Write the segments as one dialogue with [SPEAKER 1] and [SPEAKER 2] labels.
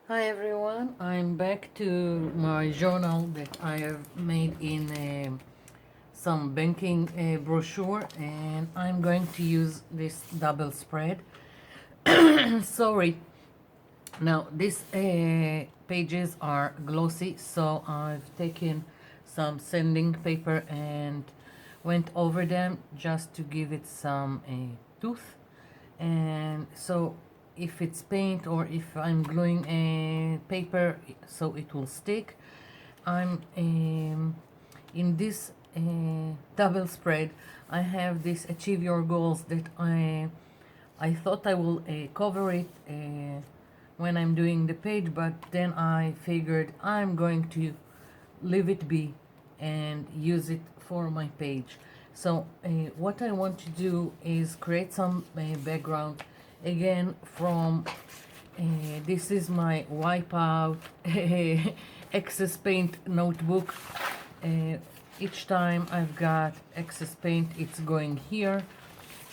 [SPEAKER 1] Hi everyone, I'm back to my journal that I have made in some banking brochure, and I'm going to use this double spread. Sorry. Now these pages are glossy, so I've taken some sanding paper and went over them just to give it some tooth. And so if it's paint or if I'm gluing a paper so it will stick, I'm in this double spread. I have this achieve your goals that I thought I will cover it when I'm doing the page, but then I figured I'm going to leave it be and use it for my page. So what I want to do is create some background again from this is my wipeout excess paint notebook. uh, each time I've got excess paint, it's going here.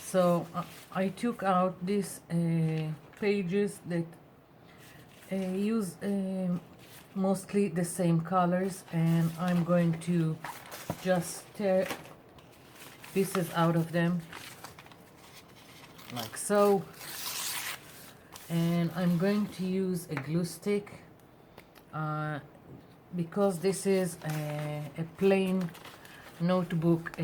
[SPEAKER 1] So I took out these pages that use mostly the same colors, and I'm going to just tear pieces out of them like so. And I'm going to use a glue stick because this is a plain notebook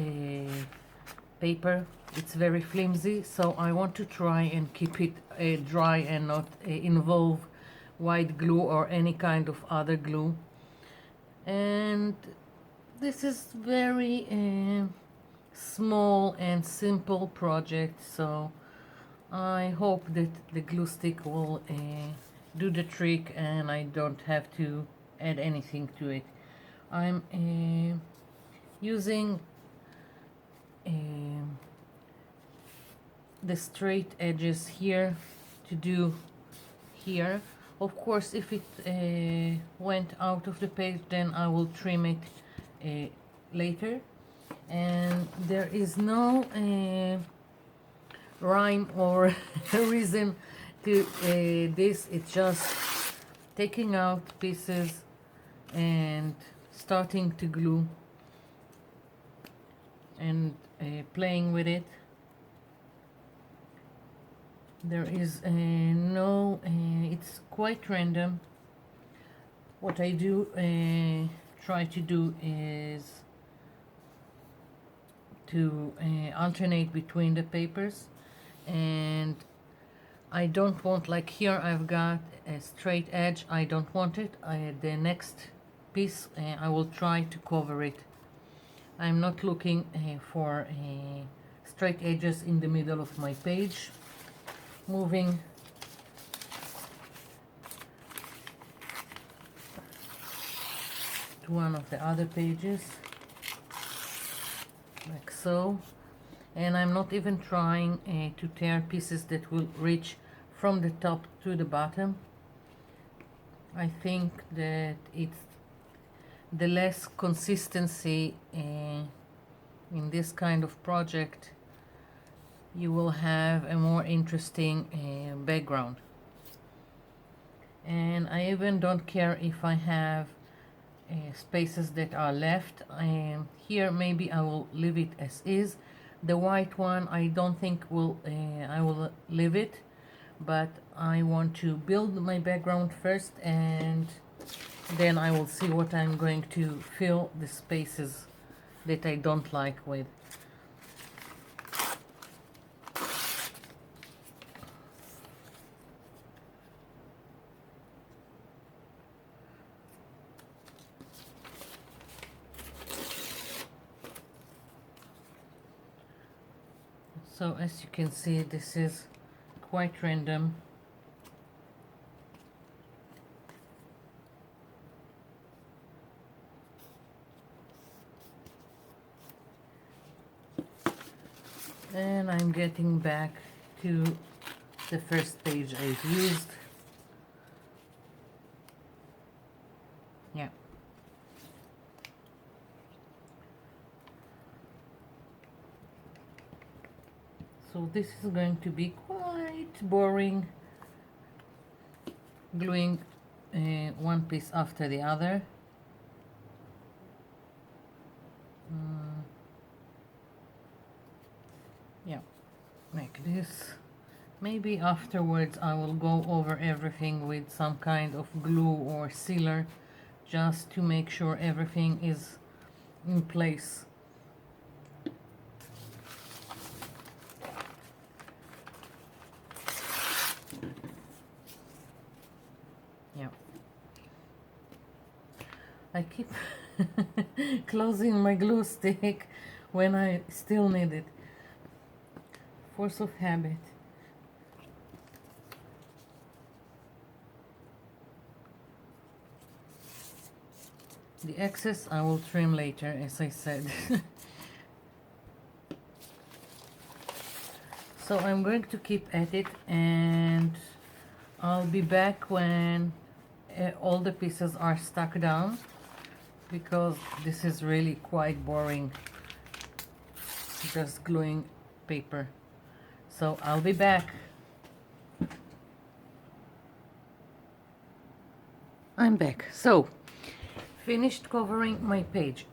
[SPEAKER 1] paper. It's very flimsy, so I want to try and keep it dry and not involve white glue or any kind of other glue. And this is very small and simple project, so I hope that the glue stick will do the trick and I don't have to add anything to it. I'm using the straight edges here to do here. Of course, if it went out of the page, then I will trim it later. And there is no rhyme or reason to this. It's just taking out pieces and starting to glue and playing with it. There is no it's quite random. What I do try to do is to alternate between the papers, and I don't want, like here I've got a straight edge, I don't want it. The next piece I will try to cover it. I'm not looking for straight edges in the middle of my page. Moving to one of the other pages like so, and I'm not even trying to tear pieces that will reach from the top to the bottom. I think that it's the less consistency in this kind of project, you will have a more interesting background. And I even don't care if I have spaces that are left. Here maybe I will leave it as is. The white one I don't think will I will leave it, but I want to build my background first, and then I will see what I'm going to fill the spaces that I don't like with. So as you can see, this is quite random. And I'm getting back to the first page I've used. Yeah. So this is going to be quite boring, gluing one piece after the other. Yeah, like this. Maybe afterwards I will go over everything with some kind of glue or sealer just to make sure everything is in place. Yeah. I keep closing my glue stick when I still need it. Force of habit. The excess I will trim later, as I said. So I'm going to keep at it, and I'll be back when all the pieces are stuck down, because this is really quite boring, just gluing paper. So I'll be back. I'm back. So, finished covering my page.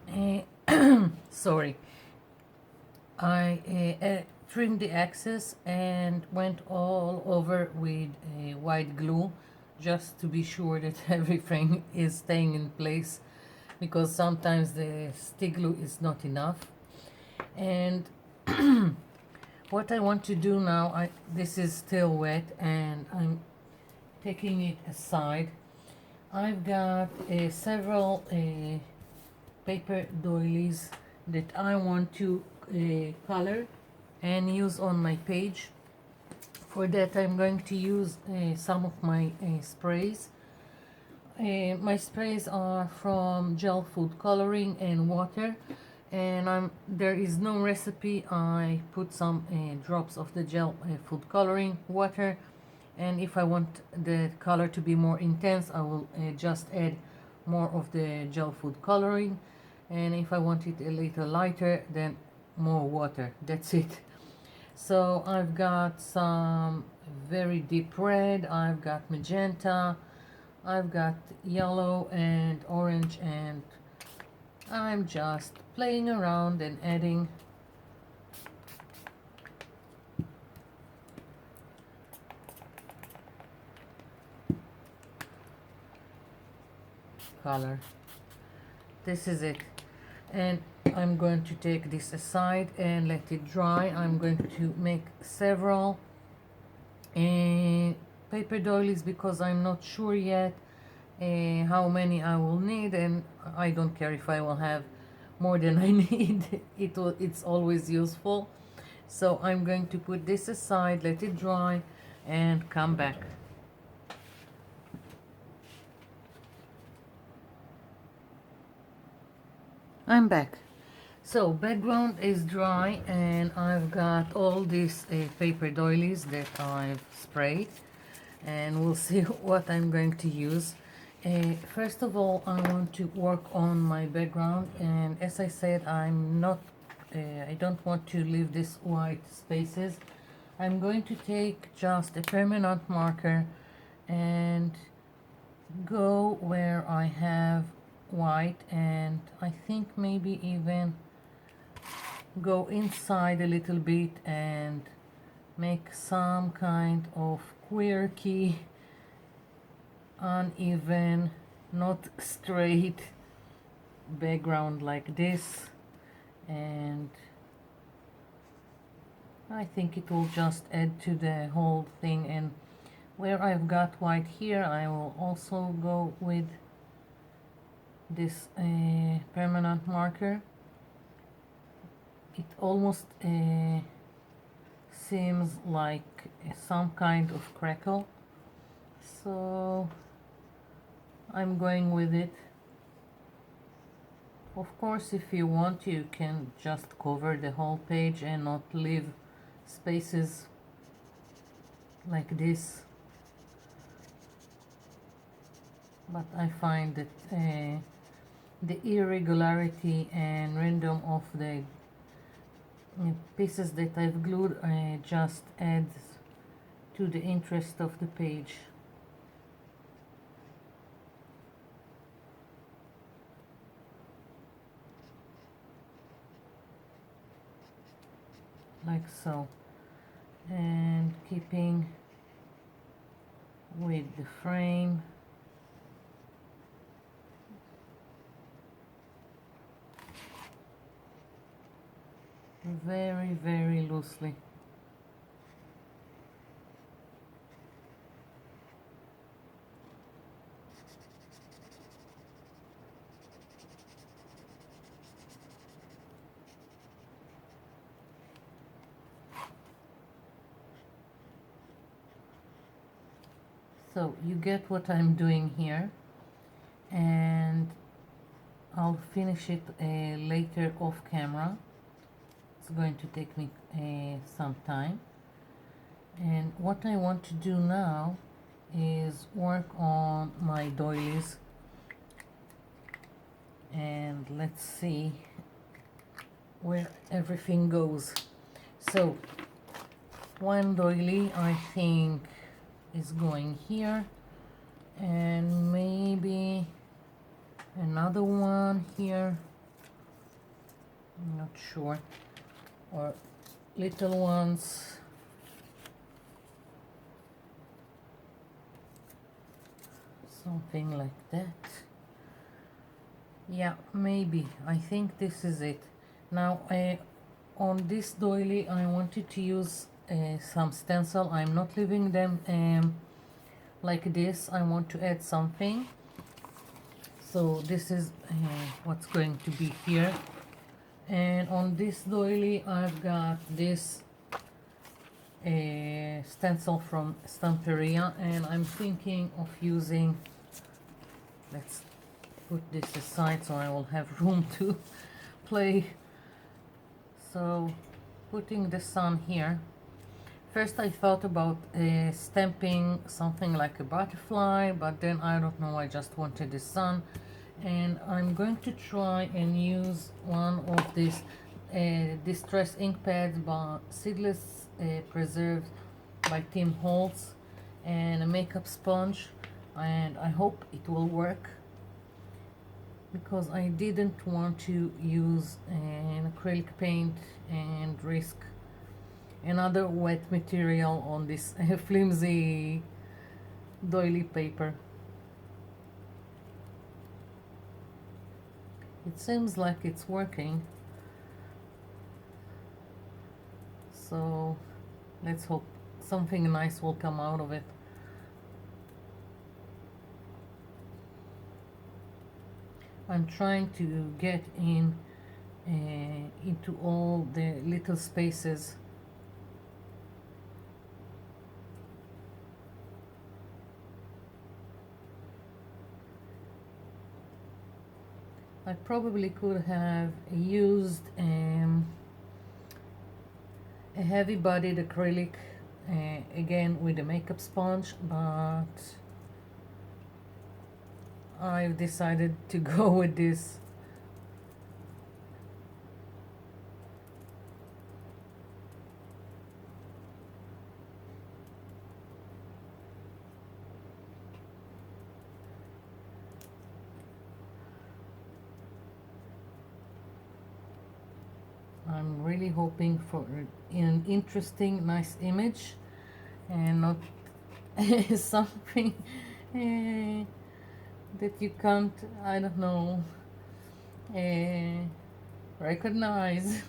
[SPEAKER 1] Sorry. I trimmed the excess and went all over with white glue just to be sure that everything is staying in place, because sometimes the stick glue is not enough. And what I want to do now, this is still wet and I'm taking it aside. I've got several paper doilies that I want to color and use on my page. For that I'm going to use some of my sprays. My sprays are from gel food coloring and water, and there is no recipe. I put some drops of the gel food coloring water, and if I want the color to be more intense I will just add more of the gel food coloring, and if I want it a little lighter then more water. That's it. So I've got some very deep red, I've got magenta, I've got yellow and orange, and I'm just playing around and adding color. This is it. And I'm going to take this aside and let it dry. I'm going to make several paper doilies because I'm not sure yet how many I will need, and I don't care if I will have more than I need. It's always useful. So I'm going to put this aside, let it dry, and come back. I'm back. So background is dry and I've got all these paper doilies that I've sprayed, and we'll see what I'm going to use. First of all, I want to work on my background, and as I said, I don't want to leave these white spaces. I'm going to take just a permanent marker and go where I have white, and I think maybe even go inside a little bit and make some kind of quirky, uneven, not straight background like this, and I think it will just add to the whole thing. And where I've got white here, I will also go with this permanent marker. It almost seems like some kind of crackle, so I'm going with it. Of course, if you want, you can just cover the whole page and not leave spaces like this, but I find that the irregularity and random of the pieces that I've glued just adds to the interest of the page. like so, and keeping with the frame. Very, very loosely. So you get what I'm doing here, and I'll finish it later off camera. It's going to take me some time. And what I want to do now is work on my doilies, and let's see where everything goes. So one doily I think is going here, and maybe another one here, I'm not sure, or little ones. Something like that. Yeah, maybe. I think this is it. Now, on this doily, I wanted to use some stencil. I'm not leaving them like this. I want to add something. So this is what's going to be here. And on this doily, I've got this stencil from Stamperia, and I'm thinking of using, let's put this aside so I will have room to play. So putting the sun here. First I thought about stamping something like a butterfly, but then I don't know, I just wanted the sun. And I'm going to try and use one of these distress ink pads by Seedless Preserves by Tim Holtz, and a makeup sponge, and I hope it will work, because I didn't want to use an acrylic paint and risk another wet material on this flimsy doily paper. It seems like it's working, so let's hope something nice will come out of it. I'm trying to get in into all the little spaces. I probably could have used a heavy-bodied acrylic again with a makeup sponge, but I've decided to go with this. I'm really hoping for an interesting, nice image, and not something that you can't, I don't know, recognize.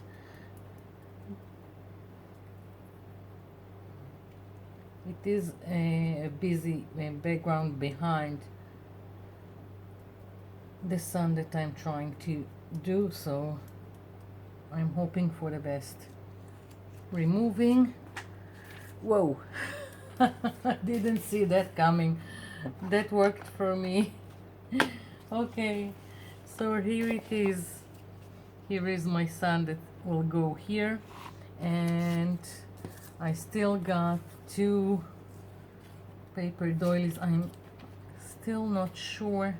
[SPEAKER 1] It is a busy background behind the sun that I'm trying to do, so I'm hoping for the best. Removing. Whoa. I didn't see that coming. That worked for me. Okay, so here it is. Here is my sun that will go here, and I still got two paper doilies. I'm still not sure.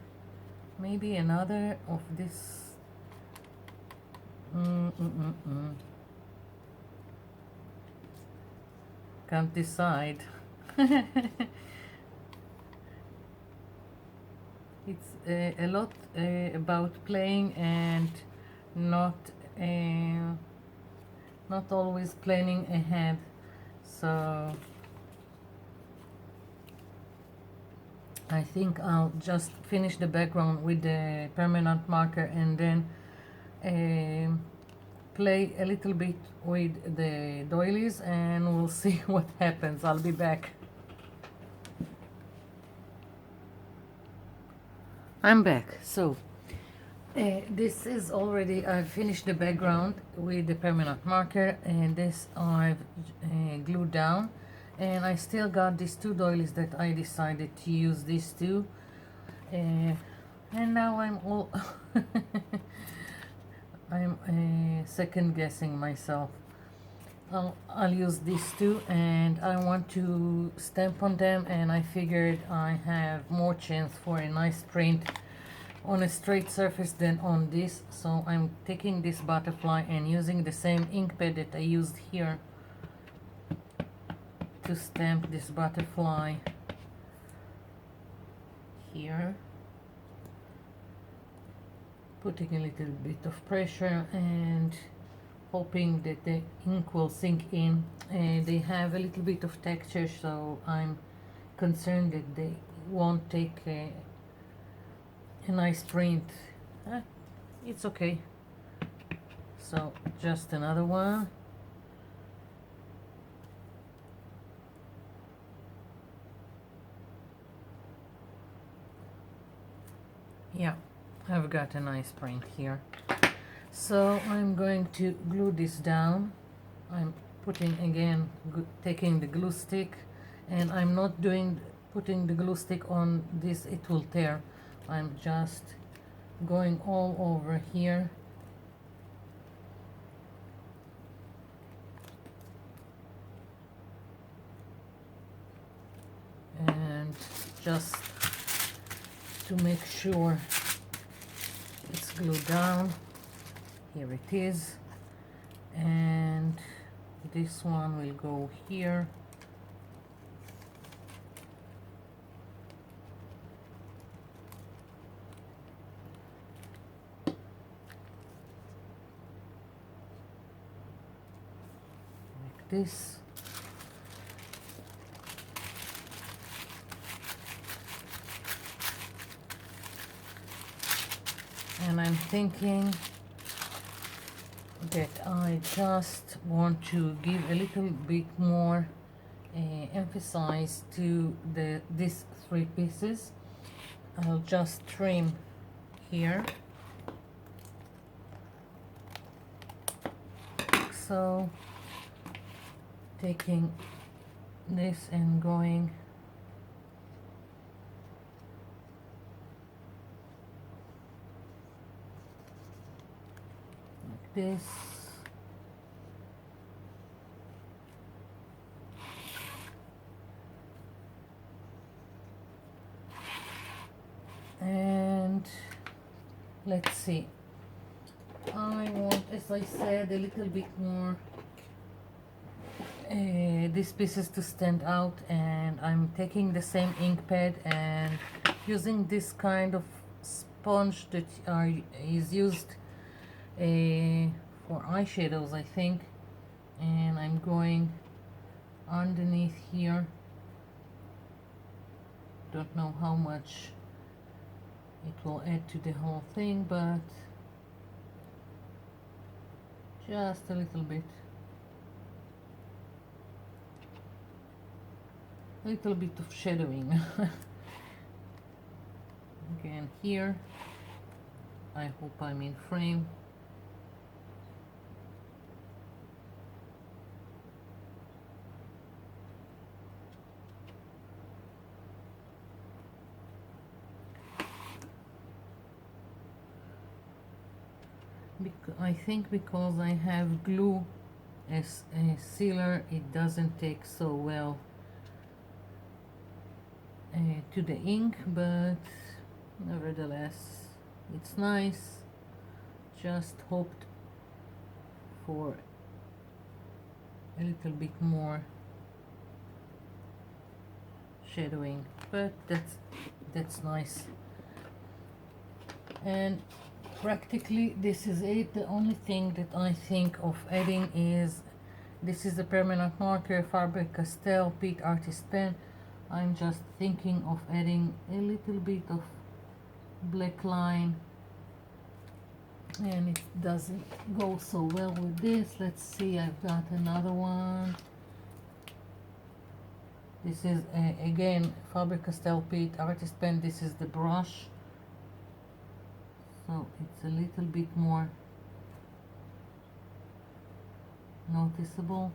[SPEAKER 1] Maybe another of this. Can't decide. It's a lot not not always planning ahead. So I think I'll just finish the background with the permanent marker and then play a little bit with the doilies, and we'll see what happens. I'll be back. I'm back. So this is already, I've finished the background with the permanent marker, and this I've glued down, and I still got these two doilies that I decided to use these two, and now I'm all I'm second guessing myself. I'll use these two, and I want to stamp on them, and I figured I have more chance for a nice print on a straight surface than on this. So I'm taking this butterfly and using the same ink pad that I used here to stamp this butterfly here, putting a little bit of pressure and hoping that the ink will sink in. They have a little bit of texture, so I'm concerned that they won't take a nice print. It's okay. So just another one. Yeah, I've got a nice print here. So I'm going to glue this down. I'm putting again, taking the glue stick, and I'm not putting the glue stick on this, it will tear. I'm just going all over here. And just to make sure it's glued down. Here it is, and this one will go here. Like this. And I'm thinking that I just want to give a little bit more emphasis to these three pieces. I'll just trim here. So taking this and going like this. And let's see, I want, as I said, a little bit more these pieces to stand out, and I'm taking the same ink pad and using this kind of sponge that is used for eyeshadows, I think, and I'm going underneath here. Don't know how much it will add to the whole thing, but just a little bit. A little bit of shadowing. Again here. I hope I'm in frame. I think because I have glue as a sealer, it doesn't take so well to the ink, but nevertheless it's nice. Just hoped for a little bit more shadowing, but that's nice. And practically this is it. The only thing that I think of adding is, this is the permanent marker, Faber-Castell Peak Artist Pen. I'm just thinking of adding a little bit of black line, and it doesn't go so well with this. Let's see, I've got another one. This is again Faber-Castell Peak Artist Pen. This is the brush, so it's a little bit more noticeable.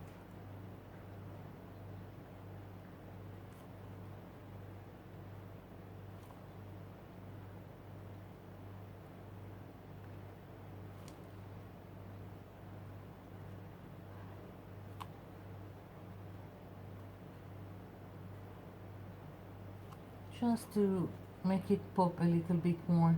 [SPEAKER 1] Just to make it pop a little bit more.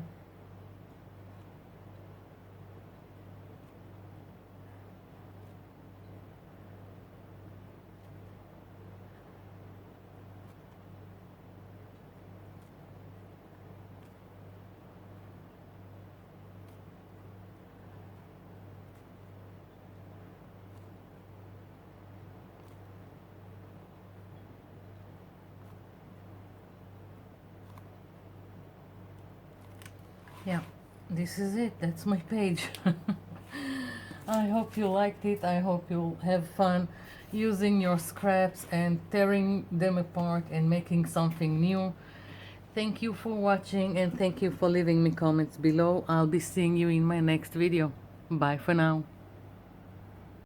[SPEAKER 1] Yeah, this is it. That's my page. I hope you liked it. I hope you'll have fun using your scraps and tearing them apart and making something new. Thank you for watching, and thank you for leaving me comments below. I'll be seeing you in my next video. Bye for now.